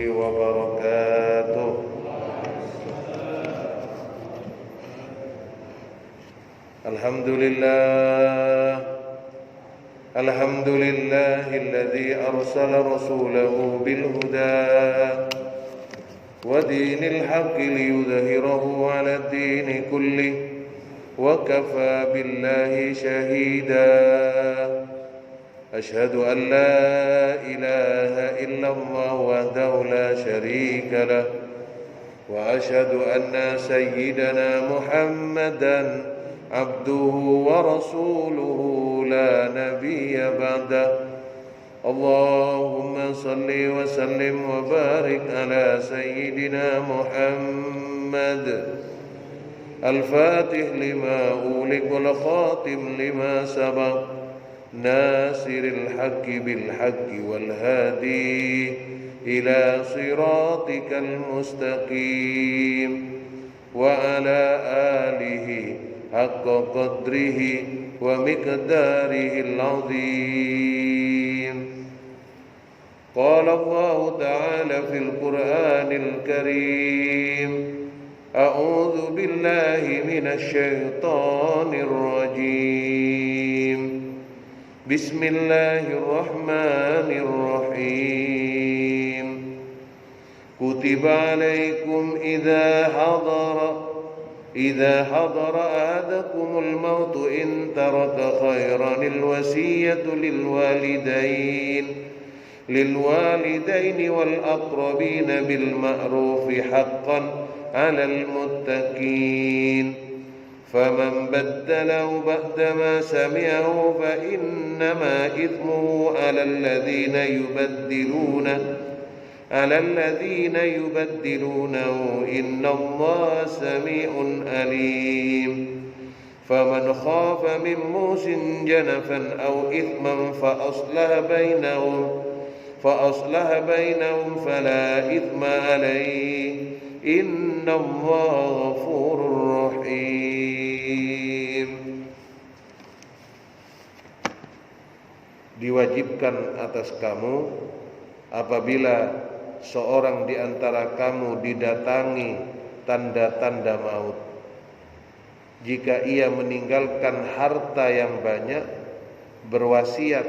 وبركاته. الحمد لله الذي أرسل رسوله بالهدى ودين الحق ليظهره على الدين كله وكفى بالله شهيدا. أشهد أن لا إله إلا الله وحده لا شريك له وأشهد أن سيدنا محمدا عبده ورسوله لا نبي بعده. اللهم صل وسلم وبارك على سيدنا محمد الفاتح لما أغلق والخاتم لما سبق ناصر الحق بالحق والهادي إلى صراطك المستقيم وعلى آله حق قدره ومقداره العظيم. قال الله تعالى في القرآن الكريم: أعوذ بالله من الشيطان الرجيم. بسم الله الرحمن الرحيم. كتب عليكم إذا حضر أحدكم الموت إن ترك خيرا الوصية للوالدين والأقربين بالمعروف حقا على المتقين. فمن بدله بعدما سمعه فإنما إثمه على الذين يبدلونه إن الله سميع عليم. فمن خاف من موص جنفا أو إثما فأصلح بينهم فلا إثم عليه إن الله غفور رحيم. Diwajibkan atas kamu apabila seorang di antara kamu didatangi tanda-tanda maut, jika ia meninggalkan harta yang banyak, berwasiat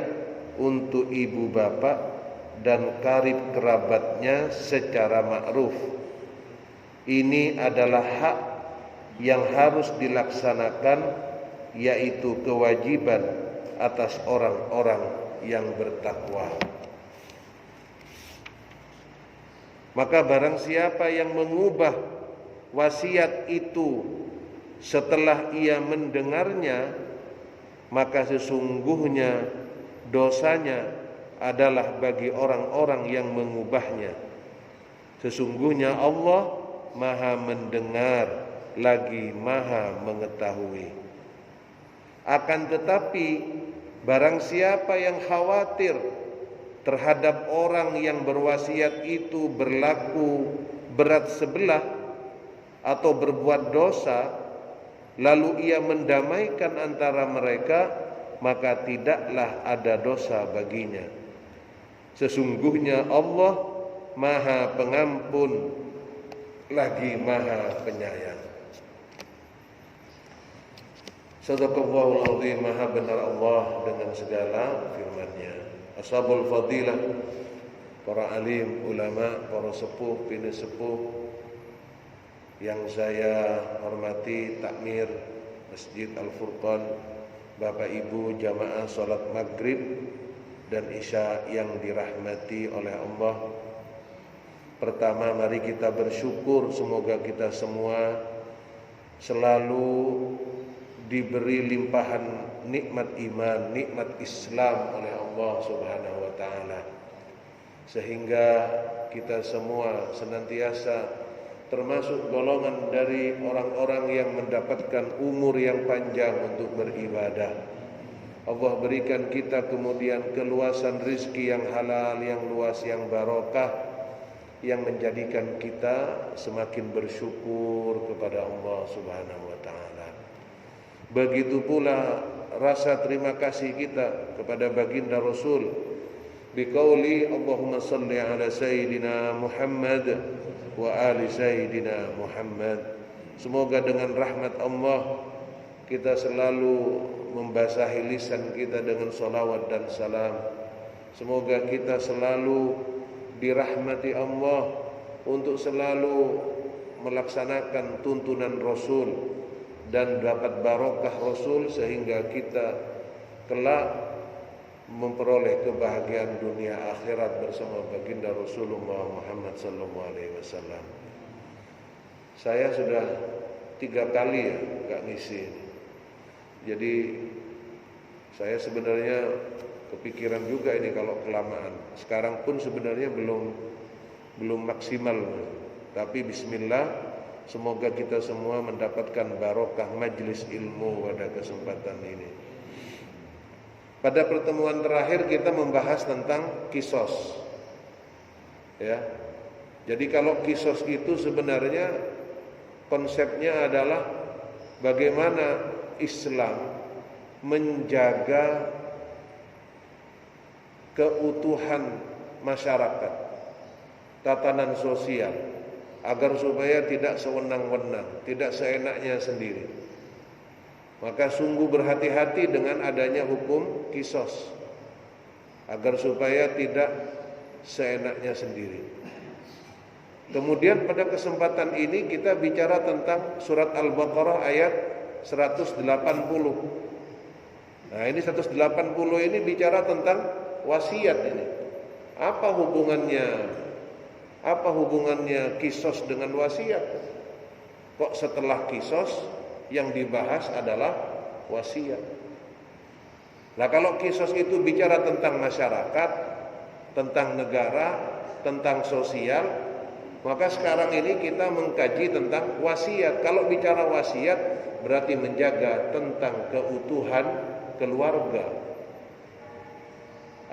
untuk ibu bapak dan karib kerabatnya secara ma'ruf. Ini adalah hak yang harus dilaksanakan, yaitu kewajiban atas orang-orang yang bertakwa. Maka barang siapa yang mengubah wasiat itu setelah ia mendengarnya, maka sesungguhnya dosanya adalah bagi orang-orang yang mengubahnya. Sesungguhnya Allah Maha mendengar lagi Maha mengetahui. Akan tetapi barang siapa yang khawatir terhadap orang yang berwasiat itu berlaku berat sebelah atau berbuat dosa, lalu ia mendamaikan antara mereka, maka tidaklah ada dosa baginya. Sesungguhnya Allah Maha Pengampun lagi Maha Penyayang. Sadaqallahul azim. Maha benar Allah dengan segala firman-Nya. Ashabul fadilah, para alim, ulama, para sepuh, bini sepuh yang saya hormati, takmir Masjid Al-Furqan, Bapak Ibu jamaah salat maghrib dan isya yang dirahmati oleh Allah. Pertama, mari kita bersyukur semoga kita semua selalu diberi limpahan nikmat iman, nikmat Islam oleh Allah Subhanahu wa taala, sehingga kita semua senantiasa termasuk golongan dari orang-orang yang mendapatkan umur yang panjang untuk beribadah. Allah berikan kita kemudian keluasan rizki yang halal, yang luas, yang barokah, yang menjadikan kita semakin bersyukur kepada Allah Subhanahu wa taala. Begitu pula rasa terima kasih kita kepada baginda Rasul biqauli Allahumma salli ala sayyidina Muhammad wa ali sayyidina Muhammad. Semoga dengan rahmat Allah kita selalu membasahi lisan kita dengan salawat dan salam. Semoga kita selalu dirahmati Allah untuk selalu melaksanakan tuntunan Rasul dan dapat barokah Rasul sehingga kita kelak memperoleh kebahagiaan dunia akhirat bersama baginda Rasulullah Muhammad sallallahu alaihi wasallam. Saya sudah 3 kali ya nggak ngisi. Jadi saya sebenarnya kepikiran juga ini kalau kelamaan. Sekarang pun sebenarnya belum maksimal. Tapi bismillah, semoga kita semua mendapatkan barokah majlis ilmu pada kesempatan ini. Pada pertemuan terakhir kita membahas tentang kisos. Ya. Jadi kalau kisos itu sebenarnya konsepnya adalah bagaimana Islam menjaga keutuhan masyarakat, tatanan sosial, agar supaya tidak sewenang-wenang, tidak seenaknya sendiri. Maka sungguh berhati-hati dengan adanya hukum kisos, agar supaya tidak seenaknya sendiri. Kemudian pada kesempatan ini kita bicara tentang surat Al-Baqarah ayat 180. Nah ini 180 ini bicara tentang wasiat ini. Apa hubungannya kisos dengan wasiat? Kok setelah kisos yang dibahas adalah wasiat? Nah kalau kisos itu bicara tentang masyarakat, tentang negara, tentang sosial, maka sekarang ini kita mengkaji tentang wasiat. Kalau bicara wasiat berarti menjaga tentang keutuhan keluarga,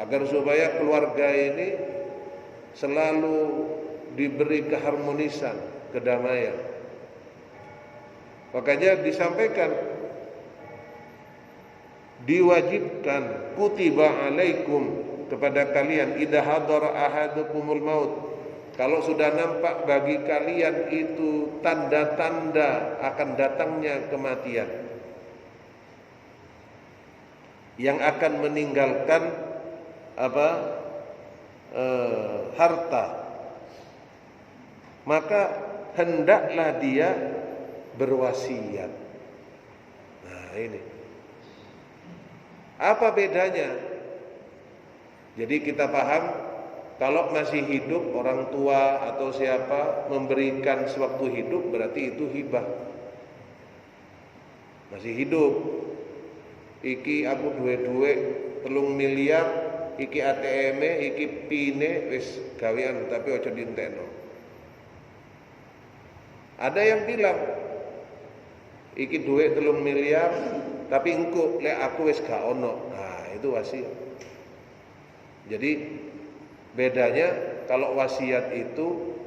agar supaya keluarga ini selalu diberi keharmonisan, kedamaian. Makanya disampaikan, diwajibkan, kutiba alaikum, kepada kalian, idza hadara ahadukumul maut, kalau sudah nampak bagi kalian itu tanda-tanda akan datangnya kematian, yang akan meninggalkan harta, maka hendaklah dia berwasiat. Nah ini apa bedanya? Jadi kita paham, kalau masih hidup orang tua atau siapa memberikan sewaktu hidup berarti itu hibah. Masih hidup, iki aku duwe 3 miliar, iki ATM, iki pine wis gawean tapi aja dintekno. Ada yang bilang iki duwe 3 miliar tapi engko lek aku wis gak ono. Nah, itu wasiat. Jadi bedanya kalau wasiat itu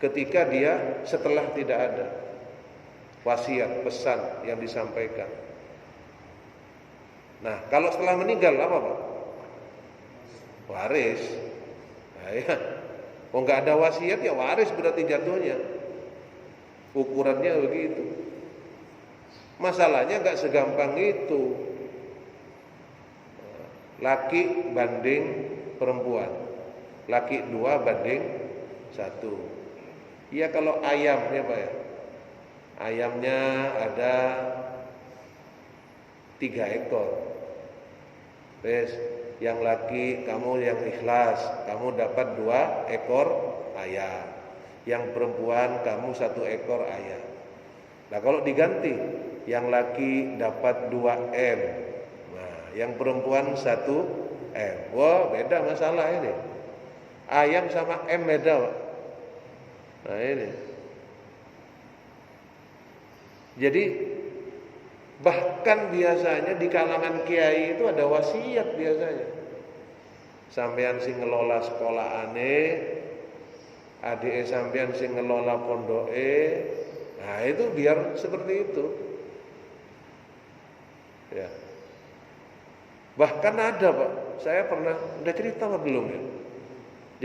ketika dia setelah tidak ada. Wasiat, pesan yang disampaikan. Nah, kalau setelah meninggal apa Pak? Waris. Nah, ya. Oh nggak ada wasiat ya waris berarti jatuhnya. Ukurannya begitu. Masalahnya nggak segampang itu. Laki banding perempuan, laki 2 banding 1. Iya kalau ayamnya Pak ya, ayamnya ada 3 ekor. Terus yang laki kamu yang ikhlas, kamu dapat 2 ekor ayam. Yang perempuan kamu 1 ekor ayam. Nah kalau diganti, yang laki dapat 2 M, nah yang perempuan 1 M. Wah beda masalah ini. Ayam sama M beda Pak. Nah ini. Jadi bahkan biasanya di kalangan kiai itu ada wasiat biasanya. Sampean sing ngelola sekolahane, adike sampean sing ngelola pondoke. Nah itu biar seperti itu. Ya. Bahkan ada Pak, saya pernah, udah cerita apa belum ya?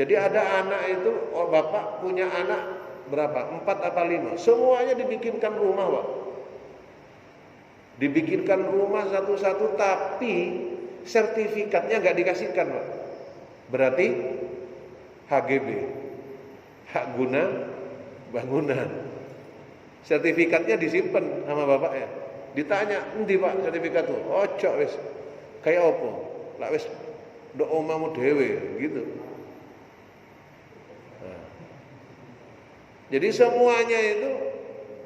Jadi ada anak itu, bapak punya anak berapa? 4 apa 5? Semuanya dibikinkan rumah Pak. Dibikinkan rumah satu-satu, tapi sertifikatnya nggak dikasihkan Pak. Berarti HGB, hak guna bangunan. Sertifikatnya disimpan sama bapaknya. Ditanya, "Endi Pak sertifikat tuh?" "Ojo wis. Kayak apa? Lah wis ndok omahmu dhewe," gitu. Nah. Jadi semuanya itu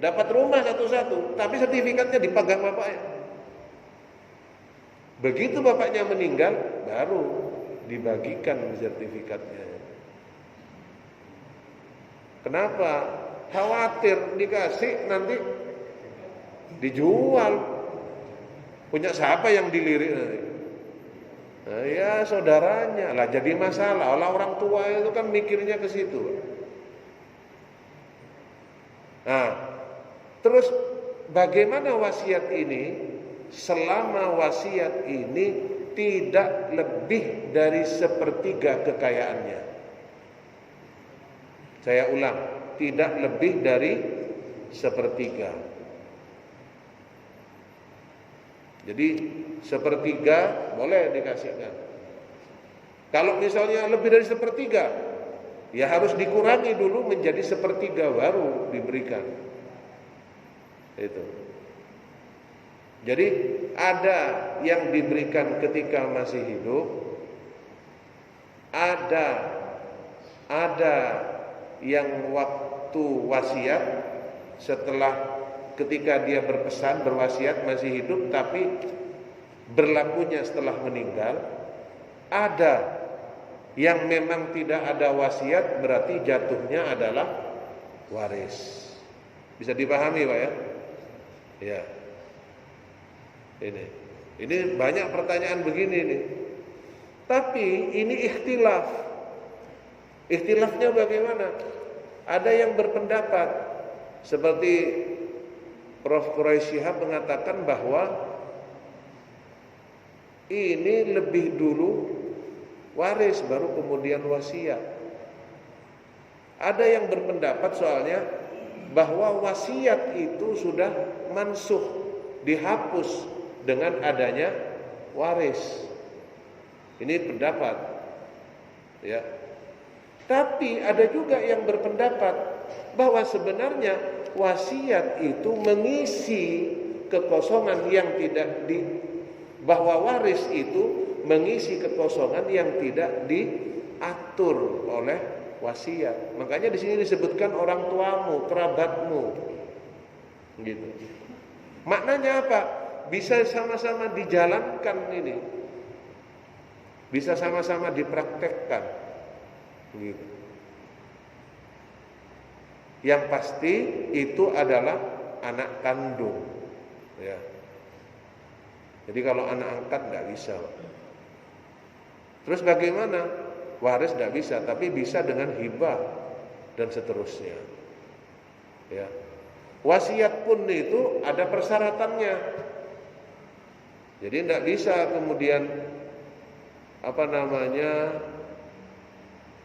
dapat rumah satu-satu, tapi sertifikatnya dipegang bapaknya. Begitu bapaknya meninggal, baru dibagikan sertifikatnya. Kenapa? Khawatir dikasih nanti dijual. Punya siapa yang dilirik nanti? Nah, ya saudaranya lah, jadi masalah. Orang tua itu kan mikirnya ke situ. Nah, terus bagaimana wasiat ini? Selama wasiat ini tidak lebih dari 1/3 kekayaannya. Saya ulang, tidak lebih dari 1/3. Jadi 1/3 boleh dikasihkan. Kalau misalnya lebih dari 1/3, ya harus dikurangi dulu menjadi 1/3 baru diberikan. Itu. Jadi ada yang diberikan ketika masih hidup, ada yang waktu wasiat setelah. Ketika dia berpesan, berwasiat masih hidup, tapi berlakunya setelah meninggal. Ada yang memang tidak ada wasiat, berarti jatuhnya adalah waris. Bisa dipahami Pak ya? Ya. Ini banyak pertanyaan begini nih. Tapi ini ikhtilaf. Ikhtilafnya bagaimana? Ada yang berpendapat seperti Prof. Quraisy Shihab mengatakan bahwa ini lebih dulu waris baru kemudian wasiat. Ada yang berpendapat soalnya bahwa wasiat itu sudah mansuh, dihapus dengan adanya waris. Ini pendapat ya. Tapi ada juga yang berpendapat bahwa sebenarnya wasiat itu mengisi kekosongan yang tidak bahwa waris itu mengisi kekosongan yang tidak diatur oleh wasiat. Makanya di sini disebutkan orang tuamu, kerabatmu. Gitu. Maknanya apa? Bisa sama-sama dijalankan ini. Bisa sama-sama dipraktekkan. Gitu. Yang pasti itu adalah anak kandung, ya. Jadi kalau anak angkat nggak bisa. Terus bagaimana? Waris nggak bisa, tapi bisa dengan hibah dan seterusnya. Ya. Wasiat pun itu ada persyaratannya. Jadi nggak bisa kemudian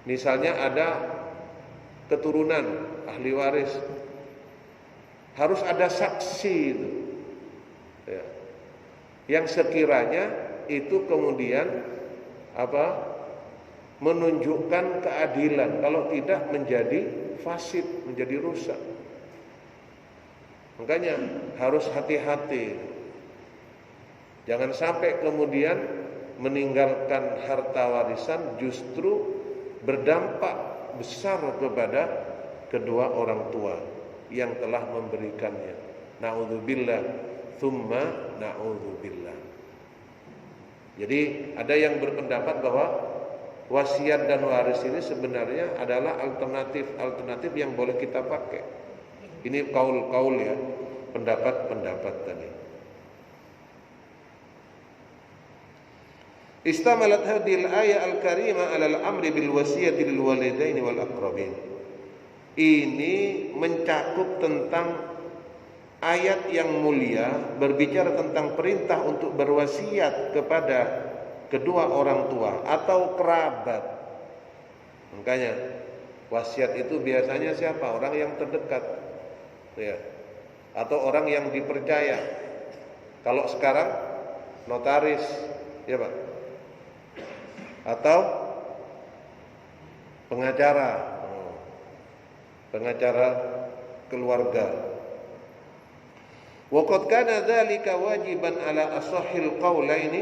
misalnya ada keturunan ahli waris, harus ada saksi itu, ya. Yang sekiranya itu kemudian menunjukkan keadilan. Kalau tidak menjadi fasid, menjadi rusak. Makanya harus hati-hati. Jangan sampai kemudian meninggalkan harta warisan justru berdampak besar kepada kedua orang tua yang telah memberikannya. Na'udzubillah, tsumma na'udzubillah. Jadi ada yang berpendapat bahwa wasiat dan waris ini sebenarnya adalah alternatif yang boleh kita pakai. Ini kaul ya, pendapat tadi. Istamalat hadhil ayat al-karimah 'ala al-amri bil wasiyati lil walidaini wal aqrabin. Ini mencakup tentang ayat yang mulia berbicara tentang perintah untuk berwasiat kepada kedua orang tua atau kerabat. Makanya wasiat itu biasanya siapa? Orang yang terdekat, ya, atau orang yang dipercaya. Kalau sekarang notaris, ya Pak, atau pengacara keluarga. Wa qad kana dzalika wajiban ala ashahhil qaulaini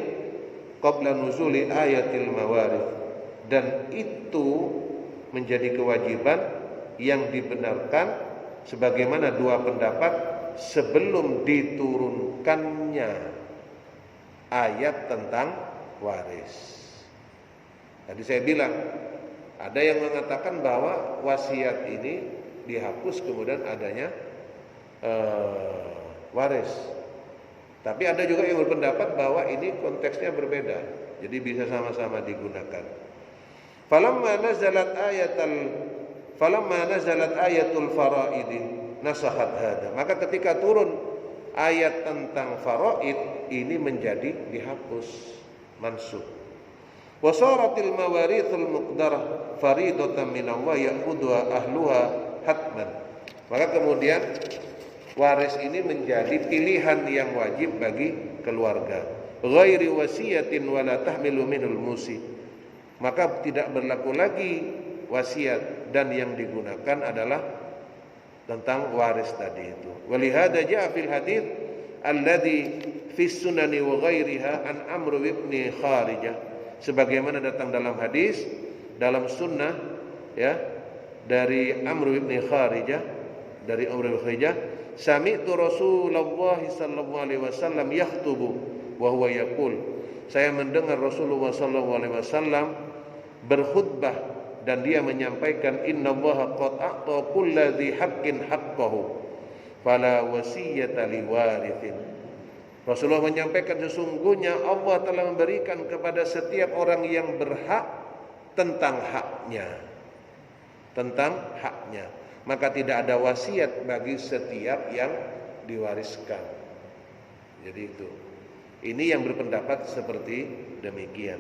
qabla nuzuli ayatil mawarith, dan itu menjadi kewajiban yang dibenarkan sebagaimana dua pendapat sebelum diturunkannya ayat tentang waris. Tadi saya bilang ada yang mengatakan bahwa wasiat ini dihapus kemudian adanya waris. Tapi ada juga yang berpendapat bahwa ini konteksnya berbeda, jadi bisa sama-sama digunakan. Falamma nazalat ayatul faraid nasahat hada. Maka ketika turun ayat tentang faraid, ini menjadi dihapus, mansukh. Wasaratil mawarithul muqdarah faridatan minallah ya'khudhuha ahluha hatman. Maka kemudian waris ini menjadi pilihan yang wajib bagi keluarga. Ghairi wasiyatin wala tahmilu minul musi. Maka tidak berlaku lagi wasiat, dan yang digunakan adalah tentang waris tadi itu. Walihada ja'a fil hadits alladhi fi sunani wa ghairiha an Amr ibn Kharijah, sebagaimana datang dalam hadis dalam sunnah, ya, dari Amr ibn Kharijah, sami'tu Rasulullah sallallahu alaihi wasallam yakhutubu wa huwa yaqul, saya mendengar Rasulullah sallallahu alaihi wasallam berkhutbah dan dia menyampaikan, innallaha qad a'ta kulladzi haqqin haqqahu fala wasiyata liwarithin. Rasulullah menyampaikan sesungguhnya Allah telah memberikan kepada setiap orang yang berhak tentang haknya. Maka tidak ada wasiat bagi setiap yang diwariskan. Jadi itu. Ini yang berpendapat seperti demikian.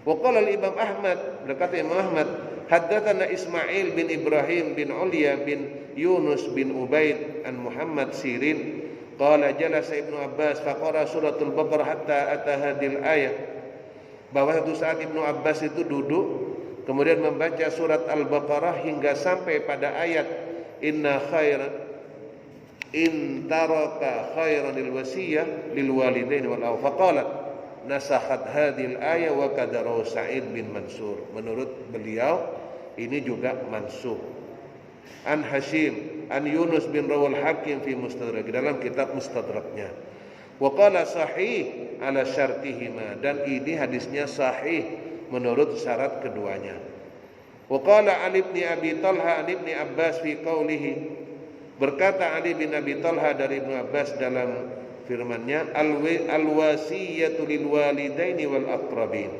Wa qala al-Imam Ahmad, berkata Imam Ahmad, haddatsana Ismail bin Ibrahim bin Ulya bin Yunus bin Ubaid an Muhammad Sirin qala jalasa Ibnu Abbas faqara suratul Baqarah hatta ata hadil ayat, bahwa satu saat Ibnu Abbas itu duduk kemudian membaca surat Al-Baqarah hingga sampai pada ayat inna khairan in taraka khairan lil wasiyah lil walidain wal awfa qala nasakhat hadil ayat wa kadarahu Sa'id bin Mansur. Menurut beliau ini juga mansukh. An Hashim an Yunus bin Rawal Hakim fi Mustadrak, dalam kitab Mustadraknya. Wa qala sahih ala syartihima, dan ini hadisnya sahih menurut syarat keduanya. Wa qala Ali bin Abi Talha an Ibni Abbas fi qawlihi, berkata Ali bin Abi Talha dari Ibnu Abbas dalam firman-Nya, al-wasiyatu lil walidaini wal aqrabin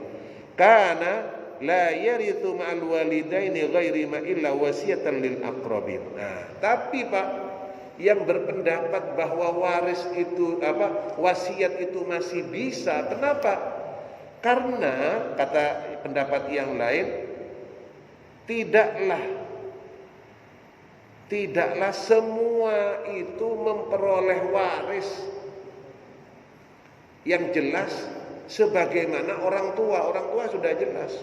kana la yarithu ma'al walidaini ghairi ma illa wasiyatan lil aqrabin. Nah, tapi Pak, yang berpendapat bahwa waris itu wasiat itu masih bisa. Kenapa? Karena kata pendapat yang lain, tidaklah semua itu memperoleh waris yang jelas sebagaimana orang tua. Orang tua sudah jelas.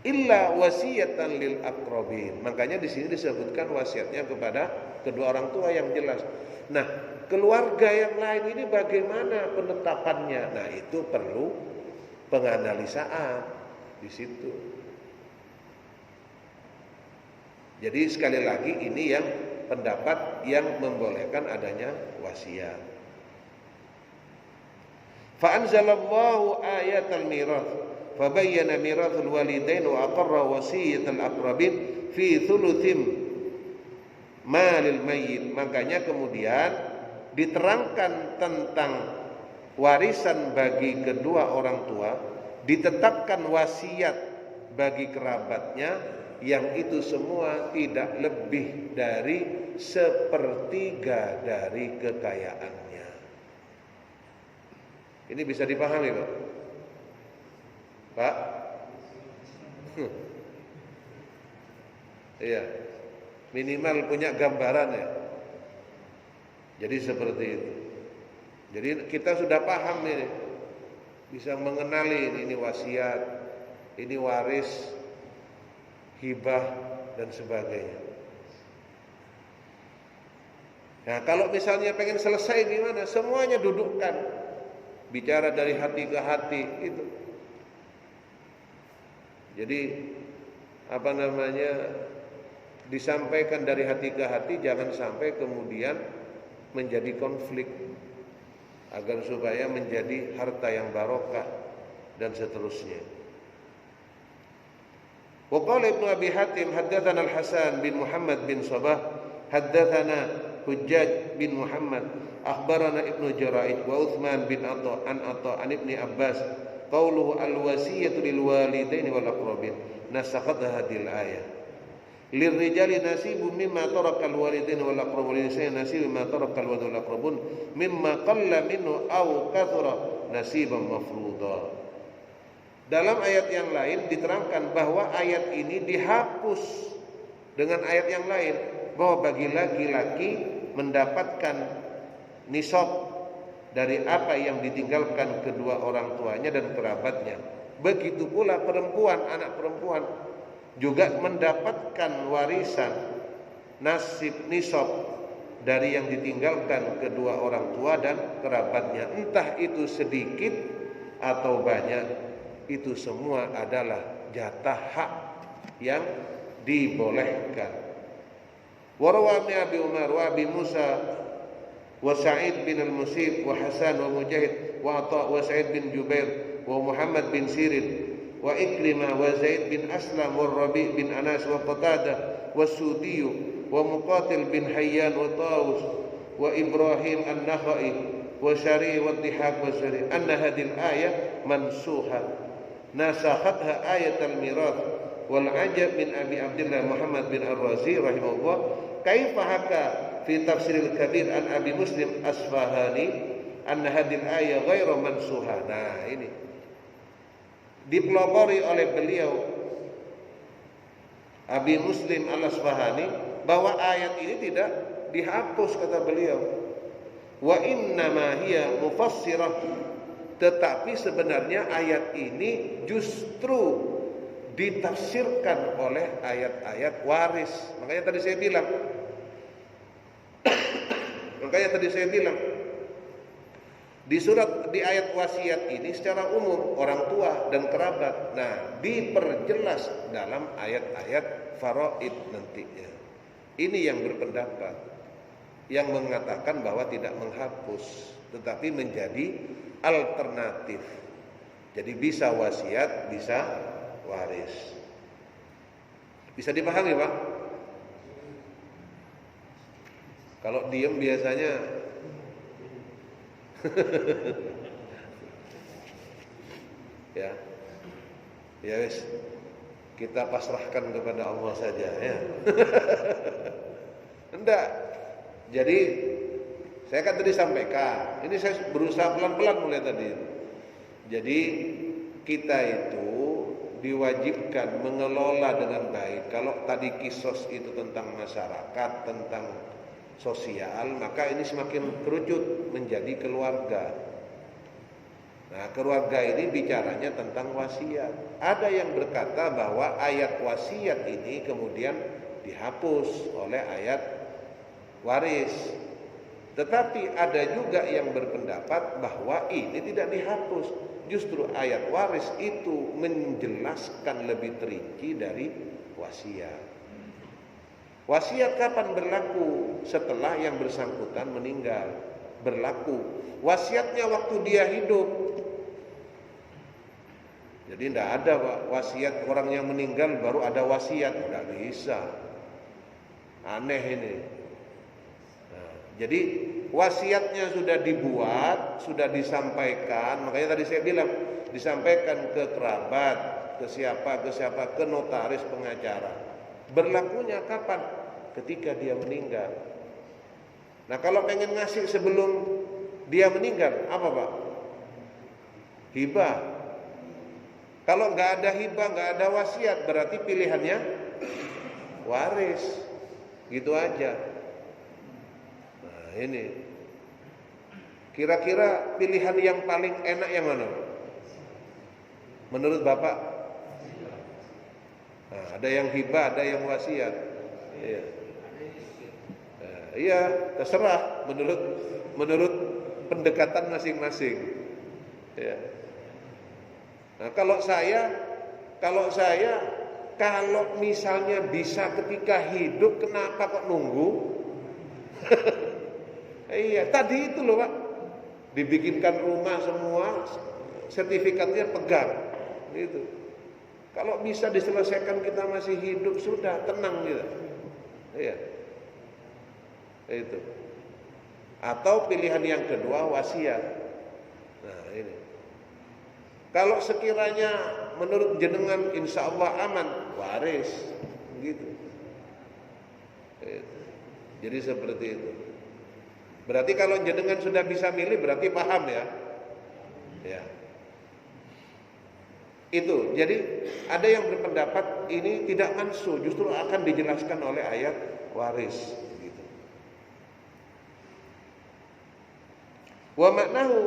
Illa wasiyatan lil aqrabin. Makanya di sini disebutkan wasiatnya kepada kedua orang tua yang jelas. Nah, keluarga yang lain ini bagaimana penetapannya? Nah, itu perlu penganalisaan di situ. Jadi sekali lagi ini yang pendapat yang membolehkan adanya wasiat. Fa anzalallahu ayatal mirath fabayyana mirathul walidain wa aqarra wasiyatal aqrabin fi thuluthim malil mayyit. Makanya kemudian diterangkan tentang warisan bagi kedua orang tua, ditetapkan wasiat bagi kerabatnya, yang itu semua tidak lebih dari 1/3 dari kekayaannya. Ini bisa dipahami, Pak? Pak? Iya. Minimal punya gambaran ya. Jadi seperti itu. Jadi kita sudah paham ini. Bisa mengenali ini wasiat, ini waris, hibah dan sebagainya. Nah, kalau misalnya pengen selesai gimana? Semuanya dudukkan. Bicara dari hati ke hati itu. Jadi disampaikan dari hati ke hati, jangan sampai kemudian menjadi konflik, agar supaya menjadi harta yang barokah dan seterusnya. Wa qala Ibnu Abi Hatim haddatsana Al-Hasan bin Muhammad bin Sabah haddatsana Hujjaj bin Muhammad akhbarana Ibnu Jaraij wa Utsman bin Atha an Ibni Abbas qauluhu al-wasiyatu lil walidaini wal aqrabin nasakhat hadhil ayah lirrijali nasibun mimma taraka al-walidaini wal aqrabun linisai nasibun mimma taraka al-walidaini wal aqrabun mimma qalla minhu aw kathura nasiban mafruḍa. Dalam ayat yang lain diterangkan bahwa ayat ini dihapus dengan ayat yang lain, bahwa bagi laki-laki mendapatkan nisab dari apa yang ditinggalkan kedua orang tuanya dan kerabatnya. Begitu pula perempuan, anak perempuan juga mendapatkan warisan nasib nisab dari yang ditinggalkan kedua orang tua dan kerabatnya. Entah itu sedikit atau banyak, itu semua adalah jatah hak yang dibolehkan. Warawa Abi Umar wa Abi Musa wa Sa'id bin al-Musib wa Hasan wa Mujahid wa Atha wa Sa'id bin Jubair wa Muhammad bin Sirin wa Ikrimah wa Zaid bin Aslam wa Rabi' bin Anas wa Qatadah wa Sudi wa Muqatil bin Hayyan wa Tawus wa Ibrahim an-Nakhai wa Syari wa Dhihak wa Syari anna hadhihi al-ayah mansukha nasakhatha ayat al-mirath wal ajab min Abi Abdullah Muhammad bin Ar-Razi rahimahullah kaifa haka fi tafsir al-kabir an Abi Muslim Asfahani anna hadhihi al-ayah ghairu mansukha. Nah, ini dipelopori oleh beliau Abi Muslim Al-Asfahani bahwa ayat ini tidak dihapus, kata beliau. Wa innama hiya mufassirah, tetapi sebenarnya ayat ini justru ditafsirkan oleh ayat-ayat waris. Makanya tadi saya bilang di ayat wasiat ini secara umum orang tua dan kerabat. Nah, diperjelas dalam ayat-ayat faraid nantinya. Ini yang berpendapat, yang mengatakan bahwa tidak menghapus, tetapi menjadi alternatif. Jadi bisa wasiat, bisa waris. Bisa dipahami, Pak? Kalau diem biasanya ya wis, kita pasrahkan kepada Allah saja ya. Enggak. Jadi saya kan tadi sampaikan, ini saya berusaha pelan-pelan mulai tadi. Jadi kita itu diwajibkan mengelola dengan baik. Kalau tadi kisos itu tentang masyarakat, tentang sosial, maka ini semakin kerucut menjadi keluarga. Nah, keluarga ini bicaranya tentang wasiat. Ada yang berkata bahwa ayat wasiat ini kemudian dihapus oleh ayat waris. Tetapi ada juga yang berpendapat bahwa ini tidak dihapus. Justru ayat waris itu menjelaskan lebih terinci dari wasiat. Wasiat kapan berlaku? Setelah yang bersangkutan meninggal berlaku. Wasiatnya waktu dia hidup. Jadi tidak ada wasiat orang yang meninggal baru ada wasiat, tidak bisa. Aneh ini. Nah, jadi wasiatnya sudah dibuat, sudah disampaikan. Makanya tadi saya bilang disampaikan ke kerabat, ke siapa, ke notaris, pengacara. Berlakunya kapan? Ketika dia meninggal. Nah, kalau pengen ngasih sebelum dia meninggal, apa Pak? hibah. Kalau nggak ada hibah, nggak ada wasiat, berarti pilihannya waris, gitu aja. Nah ini, kira-kira pilihan yang paling enak yang mana menurut Bapak? Nah, ada yang hibah, ada yang wasiat. Iya. Nah, iya, terserah menurut pendekatan masing-masing. Ya. Nah, kalau misalnya bisa ketika hidup, kenapa kok nunggu? Iya, tadi itu loh Pak, dibikinkan rumah semua, sertifikatnya pegang, gitu. Kalau bisa diselesaikan kita masih hidup, sudah tenang gitu. Iya, itu. Atau pilihan yang kedua wasiat. Nah ini, kalau sekiranya menurut jenengan insya Allah aman, waris, gitu. Itu. Jadi seperti itu. Berarti kalau jenengan sudah bisa milih, berarti paham ya. Ya. Itu. Jadi ada yang berpendapat ini tidak mansuh, justru akan dijelaskan oleh ayat waris. Gitu. Wa maknahu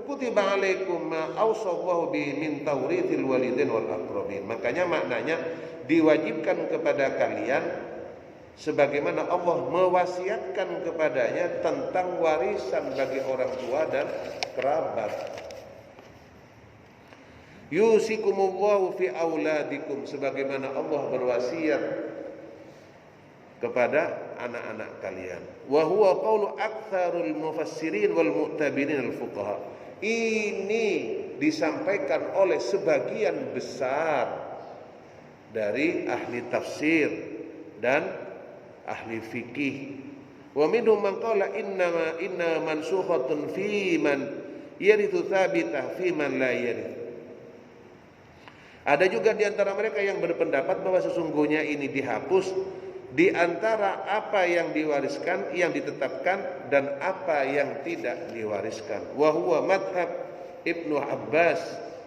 kutiba alaikum ma awsallahu bi min taurithil walidain wal aqrabin. Makanya maknanya diwajibkan kepada kalian sebagaimana Allah mewasiatkan kepadanya tentang warisan bagi orang tua dan kerabat. Yusikumullahu fi auladikum, sebagaimana Allah berwasiat kepada anak-anak kalian. Wa huwa qaulu aktsarul mufassirin wal mu'tabirin al fuqaha. Ini disampaikan oleh sebagian besar dari ahli tafsir dan ahli fikih. Wa minhum man qala inna mansukhatun fi man yarithu thabitah fi man la yarith. Ada juga di antara mereka yang berpendapat bahwa sesungguhnya ini dihapus di antara apa yang diwariskan, yang ditetapkan, dan apa yang tidak diwariskan. Wa huwa madhab Ibnu Abbas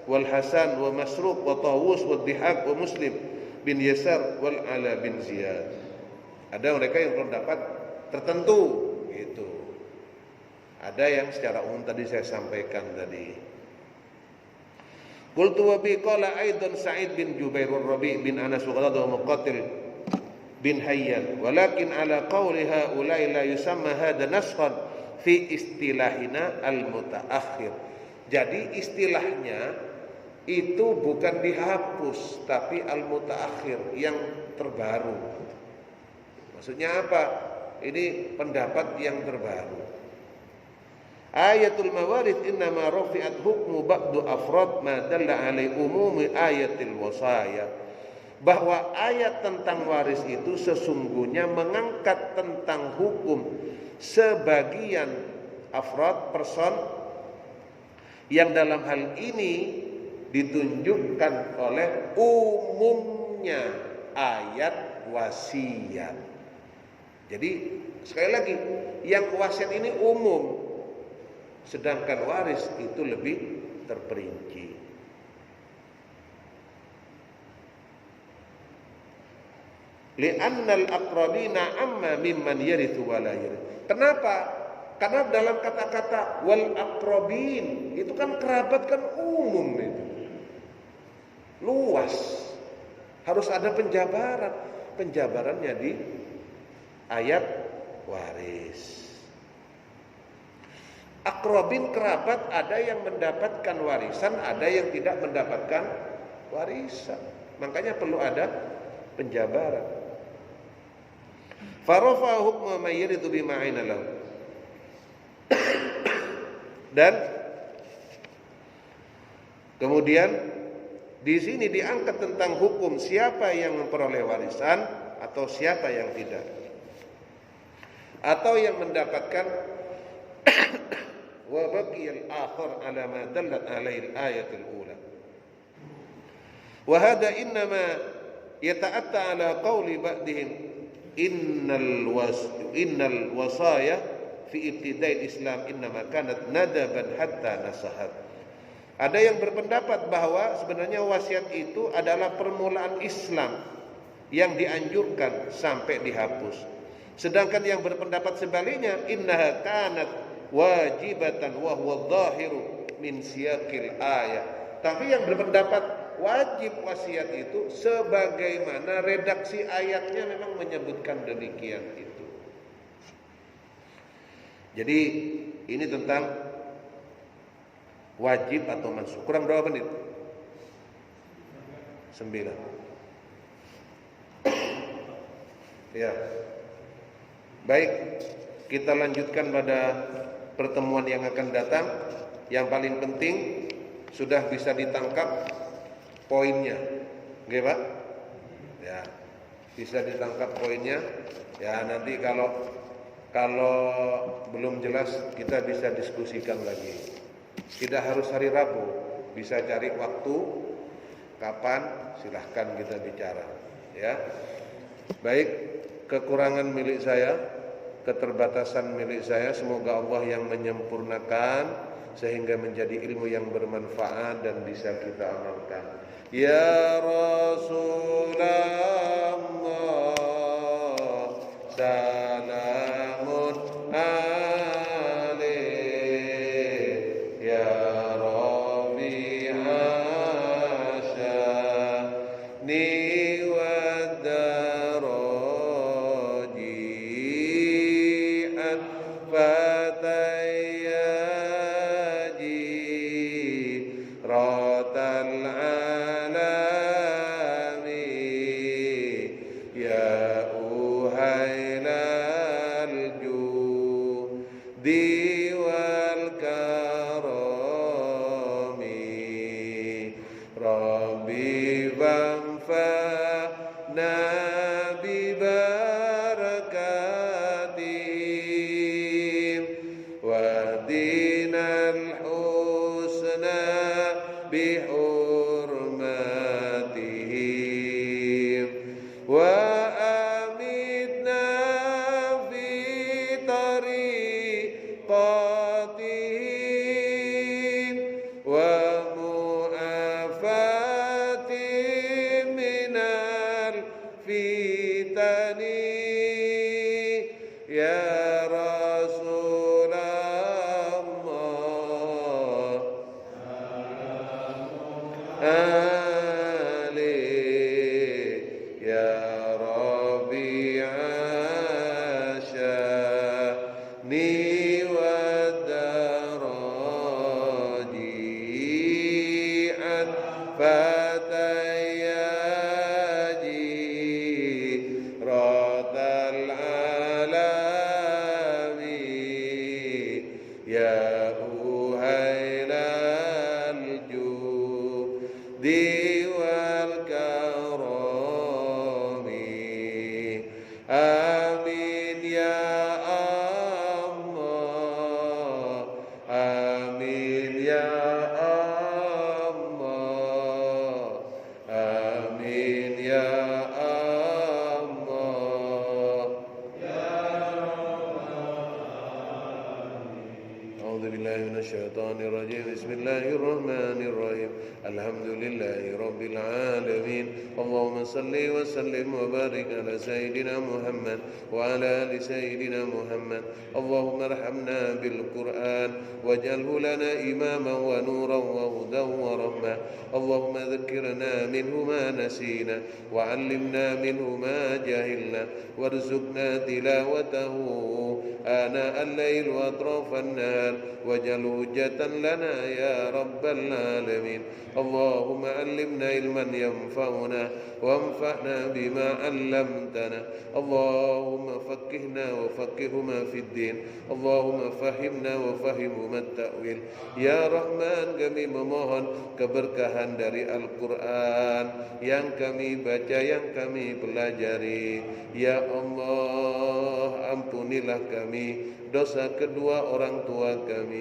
wal Hasan wa Masruq wa Tawus wa Dhihak wa Muslim bin Yasar wal Ala bin Ziyad. Ada mereka yang berpendapat tertentu gitu. Ada yang secara umum tadi saya sampaikan tadi. Qultu wa bi qala aidan Sa'id bin Jubair wa Rabi' bin Anas wa Muqatil bin Hayyan walakin ala qawli haula'i la yusamma hadha naskhan fi istilahina al-mutaakhir. Jadi istilahnya itu bukan dihapus tapi al-mutaakhir, yang terbaru. Maksudnya apa? Ini pendapat yang terbaru. Ayatul mawarith innama rafi'at hukmu ba'du afrad ma dalla alai umumi ayatil wasaya. Bahwa ayat tentang waris itu sesungguhnya mengangkat tentang hukum sebagian afrad, person, yang dalam hal ini ditunjukkan oleh umumnya ayat wasiat. Jadi sekali lagi, yang wasiat ini umum, sedangkan waris itu lebih terperinci. Li'annal aqrabina amma mimman yarithu wa la yarith. Kenapa? Karena dalam kata-kata wal aqrabin itu kan kerabat, kan umum itu. Luas. Harus ada penjabaran. Penjabarannya di ayat waris. Aqrabin kerabat, ada yang mendapatkan warisan, ada yang tidak mendapatkan warisan. Makanya perlu ada penjabaran. Farafa hukma ma yaridu bima aina lahu. Dan kemudian di sini diangkat tentang hukum siapa yang memperoleh warisan atau siapa yang tidak, atau yang mendapatkan. Wa baqiyal akhar ala ma dallat alaihi al-ayat al-ula. Wa hada innama yata'atta ala qawli ba'dihim innal wasaya fi ibtida'il Islam innama kanat nadaban hatta nasahat. Ada yang berpendapat bahwa sebenarnya wasiat itu adalah permulaan Islam yang dianjurkan sampai dihapus. Sedangkan yang berpendapat sebaliknya, innaha kanat wajibatan wa huwa dhahiru min siyaqil ayat. Tapi yang berpendapat wajib wasiat itu sebagaimana redaksi ayatnya memang menyebutkan demikian itu. Jadi ini tentang wajib atau mansukh. Kurang berapa menit? 9. Ya. Baik, kita lanjutkan pada pertemuan yang akan datang. Yang paling penting sudah bisa ditangkap poinnya. Oke, Pak? Ya. Bisa ditangkap poinnya. Ya, nanti kalau belum jelas kita bisa diskusikan lagi. Tidak harus hari Rabu, bisa cari waktu kapan silahkan kita bicara, ya. Baik, kekurangan milik saya, keterbatasan milik saya, semoga Allah yang menyempurnakan sehingga menjadi ilmu yang bermanfaat dan bisa kita amalkan. Ya Rasulullah, salamun alaik ya Rabi'a sya'ni wa daraji'an fatayyaji ratal alami ya uhailal judi wal karami rabbi wanfa'na bi barakatihim wa dinal husna bi hurmatihim wa amitna fi tariqatihim wa mu'afatihim minal fitani ya Rasulullah Ali ya Rabi'a sya'ni wa daraji'an fatayyaji ratal alami ya uhailal judi wal karami amin ya Allah amin ya Allah amin ya Allah أعوذ بالله من الشيطان الرجيم بسم الله الرحمن الرحيم الحمد لله رب العالمين اللهم صل وسلم وبارك على سيدنا محمد وعلى آل سيدنا محمد اللهم ارحمنا بالقرآن واجعله لنا إماما ونورا وهدى ورحمة اللهم ذكرنا منه ما نسينا وعلمنا منه ما جهلنا وارزقنا تلاوته آناء الليل وأطراف النهار واجعله حجة لنا يا رب العالمين اللهم علمنا علما ينفعنا وانفعنا بما علمتنا اللهم فقهنا وفقهما في الدين اللهم fahimna wa fahimu at-ta'wil ya Rahman kami memohon keberkahan dari Al-Quran yang kami baca yang kami pelajari ya Allah ampunilah kami dosa kedua orang tua kami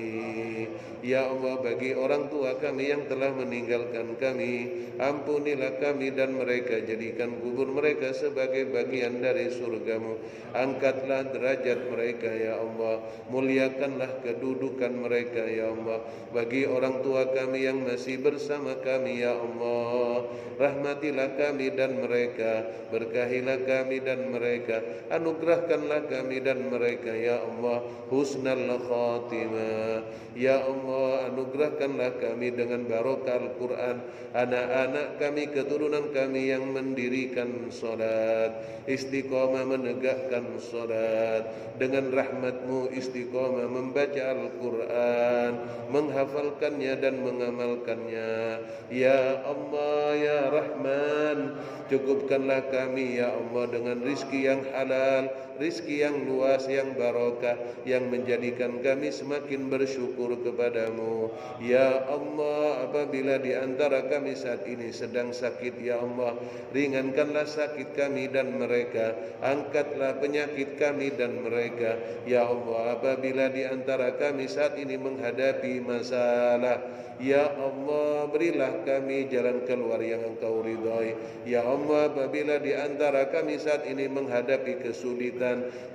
Ya Allah, bagi orang tua kami yang telah meninggalkan kami, ampunilah kami dan mereka, jadikan kubur mereka sebagai bagian dari surgamu. Angkatlah derajat mereka ya Allah, muliakanlah kedudukan mereka ya Allah. Bagi orang tua kami yang masih bersama kami ya Allah, rahmatilah kami dan mereka, berkahilah kami dan mereka, anugerahkanlah kami dan mereka ya Allah husnal khatimah. Ya Allah, anugerahkanlah kami dengan barokah Al-Quran, anak-anak kami, keturunan kami yang mendirikan solat, istiqamah menegakkan solat, dengan rahmatmu istiqamah membaca Al-Quran, menghafalkannya dan mengamalkannya. Ya Allah, ya Rahman, cukupkanlah kami ya Allah dengan rizki yang halal, rizki yang luas, yang barokah, yang menjadikan kami semakin bersyukur kepadamu. Ya Allah, apabila di antara kami saat ini sedang sakit ya Allah, ringankanlah sakit kami dan mereka, angkatlah penyakit kami dan mereka. Ya Allah, apabila di antara kami saat ini menghadapi masalah, ya Allah, berilah kami jalan keluar yang Engkau ridhai. Ya Allah, apabila di antara kami saat ini menghadapi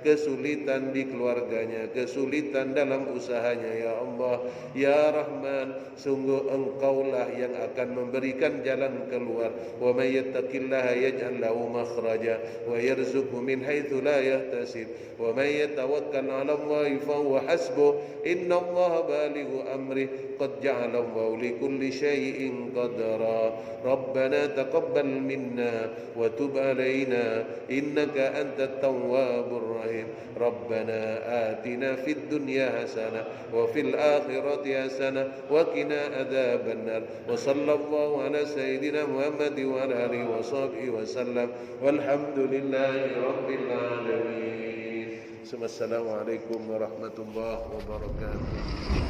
kesulitan di keluarganya, kesulitan dalam usahanya, ya Allah, ya Rahman, sungguh Engkaulah yang akan memberikan jalan keluar. Wa may yattaqillaha yaj'al lahu makhraja wa yarzuqhu min haitsu la yahtasib wa may yatawakkal 'ala Allahi fa huwa hasbuh innallaha balighu amri qad ja'ala Allahu likulli syai'in qadara. Rabbana taqabbal minna wa tub 'alaina innaka antat tawwabur rahim. Rabbana atina fid dunya hasanah wa fil akhirati hasanah wa qina adzabannar. Wa sallallahu ala sayyidina Muhammad wa ala alihi wa sahbihi wa sallam walhamdulillahi rabbil alamin. Assalamualaikum warahmatullahi wabarakatuh.